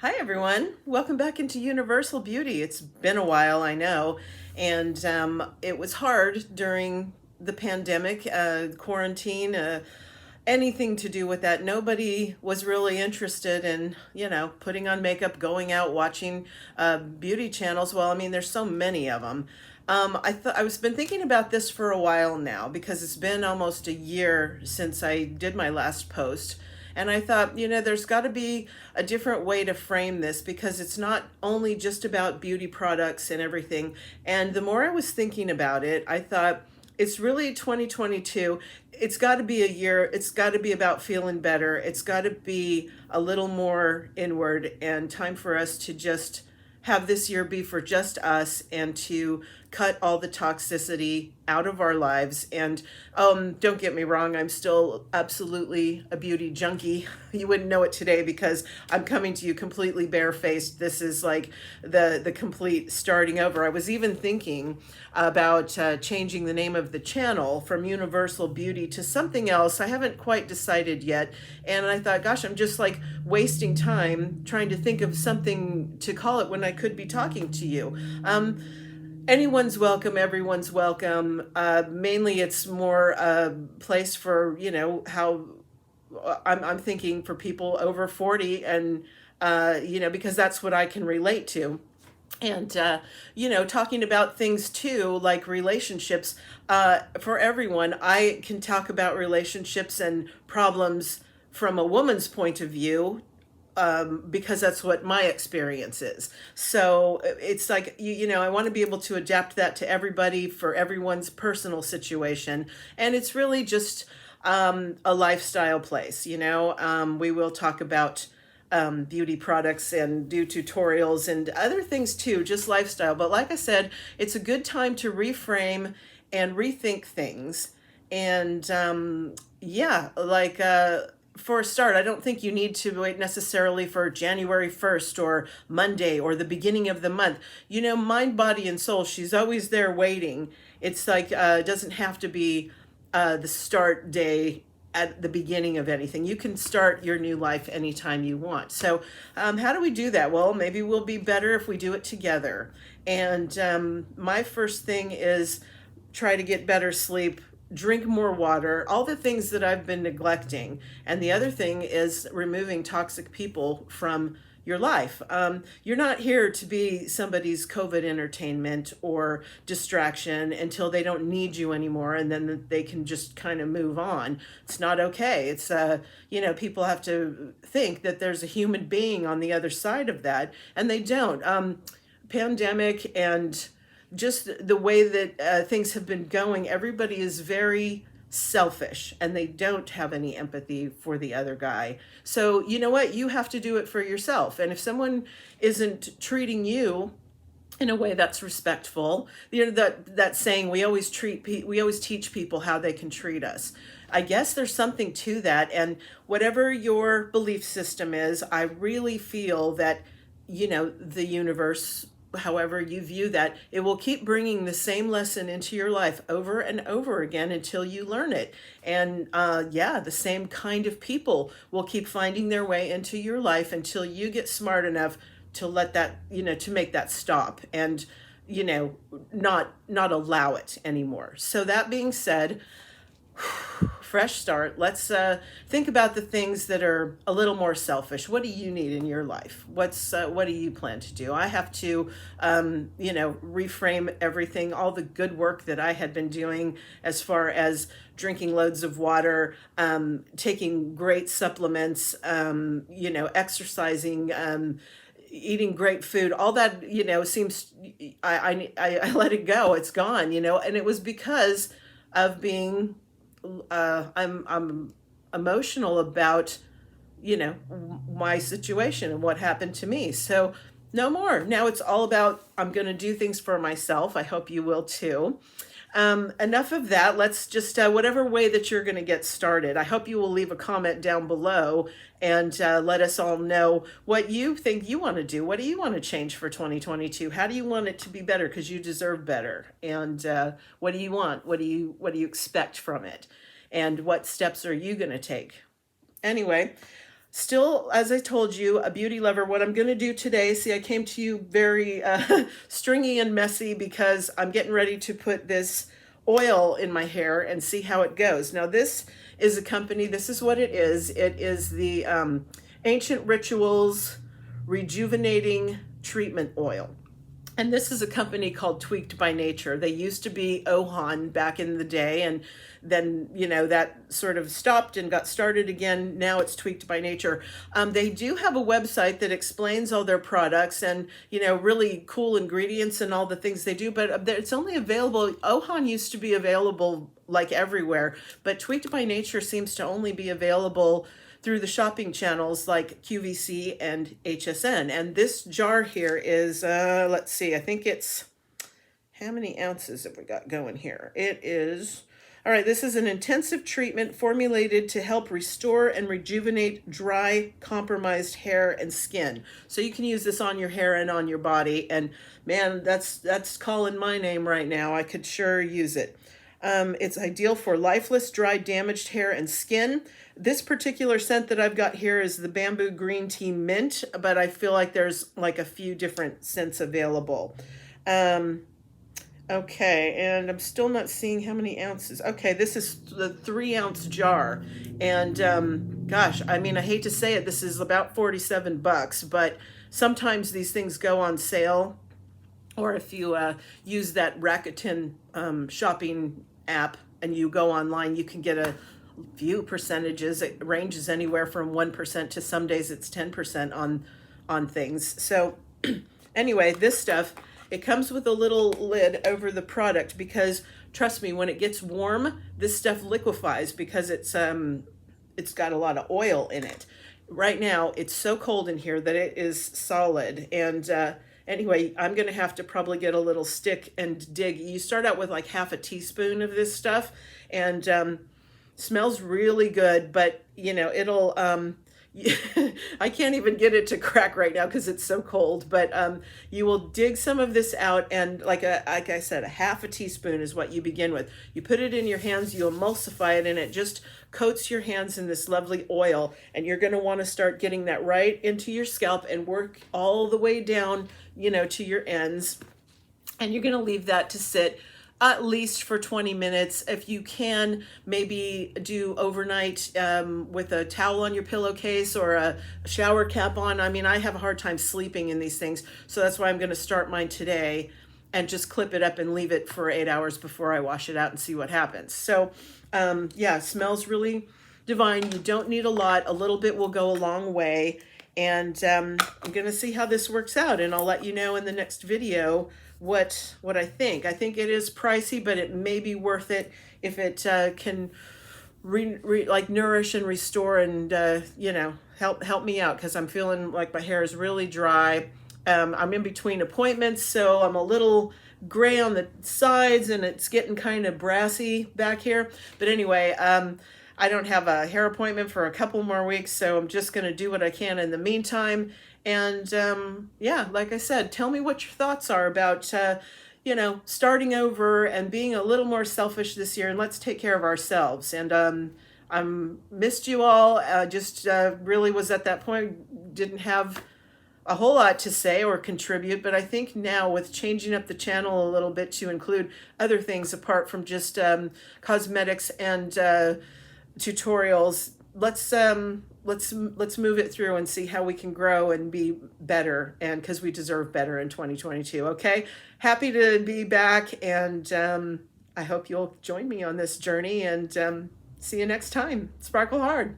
Hi, everyone. Welcome back into Universal Beauty. It's been a while, I know, and it was hard during the pandemic, quarantine, anything to do with that. Nobody was really interested in, putting on makeup, going out, watching beauty channels. Well, I mean, there's so many of them. I was been thinking about this for a while now because it's been almost a year since I did my last post. And I thought, there's got to be a different way to frame this because it's not only just about beauty products and everything. And the more I was thinking about it, I thought it's really 2022. It's got to be a year. It's got to be about feeling better. It's got to be a little more inward and time for us to just have this year be for just us and to cut all the toxicity out of our lives. And don't get me wrong, I'm still absolutely a beauty junkie. You wouldn't know it today because I'm coming to you completely barefaced. This is like the complete starting over. I was even thinking about changing the name of the channel from Universal Beauty to something else. I haven't quite decided yet. And I thought, gosh, I'm just like wasting time trying to think of something to call it when I could be talking to you. Anyone's welcome, everyone's welcome. Mainly it's more a place for, how I'm thinking for people over 40 and, because that's what I can relate to. And, talking about things too, like relationships, for everyone, I can talk about relationships and problems from a woman's point of view because that's what my experience is. So it's like, I want to be able to adapt that to everybody for everyone's personal situation. And it's really just a lifestyle place, We will talk about beauty products and do tutorials and other things too, just lifestyle. But like I said, it's a good time to reframe and rethink things. And for a start, I don't think you need to wait necessarily for January 1st or Monday or the beginning of the month. Mind, body, and soul, she's always there waiting. It's like, it doesn't have to be the start day at the beginning of anything. You can start your new life anytime you want. So, how do we do that? Well, maybe we'll be better if we do it together. And my first thing is try to get better sleep, drink more water, all the things that I've been neglecting. And the other thing is removing toxic people from your life. You're not here to be somebody's COVID entertainment or distraction until they don't need you anymore and then they can just kind of move on. It's not okay. It's, people have to think that there's a human being on the other side of that, and they don't. Pandemic and just the way that things have been going, everybody is very selfish and they don't have any empathy for the other guy. So, you know what? You have to do it for yourself. And if someone isn't treating you in a way that's respectful, that saying, we always teach people how they can treat us. I guess there's something to that. And whatever your belief system is, I really feel that, the universe, however you view that, it will keep bringing the same lesson into your life over and over again until you learn it. And the same kind of people will keep finding their way into your life until you get smart enough to let that, to make that stop and, not allow it anymore. So that being said, fresh start. Let's think about the things that are a little more selfish. What do you need in your life? What do you plan to do? I have to, reframe everything, all the good work that I had been doing as far as drinking loads of water, taking great supplements, exercising, eating great food, all that, seems, I let it go. It's gone, and it was because of being I'm emotional about, my situation and what happened to me. So no more. Now it's all about, I'm going to do things for myself. I hope you will too. Enough of that. Let's just, whatever way that you're going to get started, I hope you will leave a comment down below and let us all know what you think you want to do. What do you want to change for 2022? How do you want it to be better? Because you deserve better. And what do you want? What do you expect from it? And what steps are you going to take? Anyway, Still, as I told you, a beauty lover. What I'm going to do today, see, I came to you very stringy and messy because I'm getting ready to put this oil in my hair and see how it goes. Now, this is a company, this is what it is. It is the Ancient Rituals Rejuvenating Treatment Oil. And this is a company called Tweaked by Nature. They used to be Ohan back in the day, and then, you know, that sort of stopped and got started again. Now it's Tweaked by Nature. They do have a website that explains all their products and, you know, really cool ingredients and all the things they do, but it's only available. Ohan used to be available like everywhere, but Tweaked by Nature seems to only be available through the shopping channels like QVC and HSN. And this jar here is, let's see, I think it's, how many ounces have we got going here? It is, all right, this is an intensive treatment formulated to help restore and rejuvenate dry, compromised hair and skin. So you can use this on your hair and on your body. And man, that's calling my name right now. I could sure use it. It's ideal for lifeless, dry, damaged hair and skin. This particular scent that I've got here is the Bamboo Green Tea Mint, but I feel like there's like a few different scents available. Okay, and I'm still not seeing how many ounces. Okay, this is the 3-ounce jar. And gosh, I mean, I hate to say it, this is about $47, but sometimes these things go on sale. Or if you use that Rakuten shopping app and you go online, you can get a few percentages. It ranges anywhere from 1% to some days it's 10% on things. So anyway, this stuff, it comes with a little lid over the product because trust me, when it gets warm, this stuff liquefies because it's got a lot of oil in it. Right now, it's so cold in here that it is solid. And anyway, I'm going to have to probably get a little stick and dig. You start out with like half a teaspoon of this stuff, and smells really good, but you know, it'll, I can't even get it to crack right now because it's so cold, but you will dig some of this out, and like I said, a half a teaspoon is what you begin with. You put it in your hands, you emulsify it, and it just coats your hands in this lovely oil, and you're going to want to start getting that right into your scalp and work all the way down, you know, to your ends, and you're going to leave that to sit at least for 20 minutes. If you can, maybe do overnight with a towel on your pillowcase or a shower cap on. I mean, I have a hard time sleeping in these things, so that's why I'm going to start mine today and just clip it up and leave it for 8 hours before I wash it out and see what happens. So yeah, it smells really divine. You don't need a lot. A little bit will go a long way. And I'm going to see how this works out, and I'll let you know in the next video what I think. I think it is pricey, but it may be worth it if it can like nourish and restore and you know, help me out, because I'm feeling like my hair is really dry. I'm in between appointments, so I'm a little gray on the sides and it's getting kind of brassy back here. But anyway, I don't have a hair appointment for a couple more weeks, so I'm just going to do what I can in the meantime. And yeah, like I said, tell me what your thoughts are about, you know, starting over and being a little more selfish this year, and let's take care of ourselves. And I'm missed you all. Just really was at that point, didn't have a whole lot to say or contribute, but I think now with changing up the channel a little bit to include other things apart from just cosmetics and tutorials, let's move it through and see how we can grow and be better, and because we deserve better in 2022. Okay, happy to be back, and I hope you'll join me on this journey, and see you next time. Sparkle hard.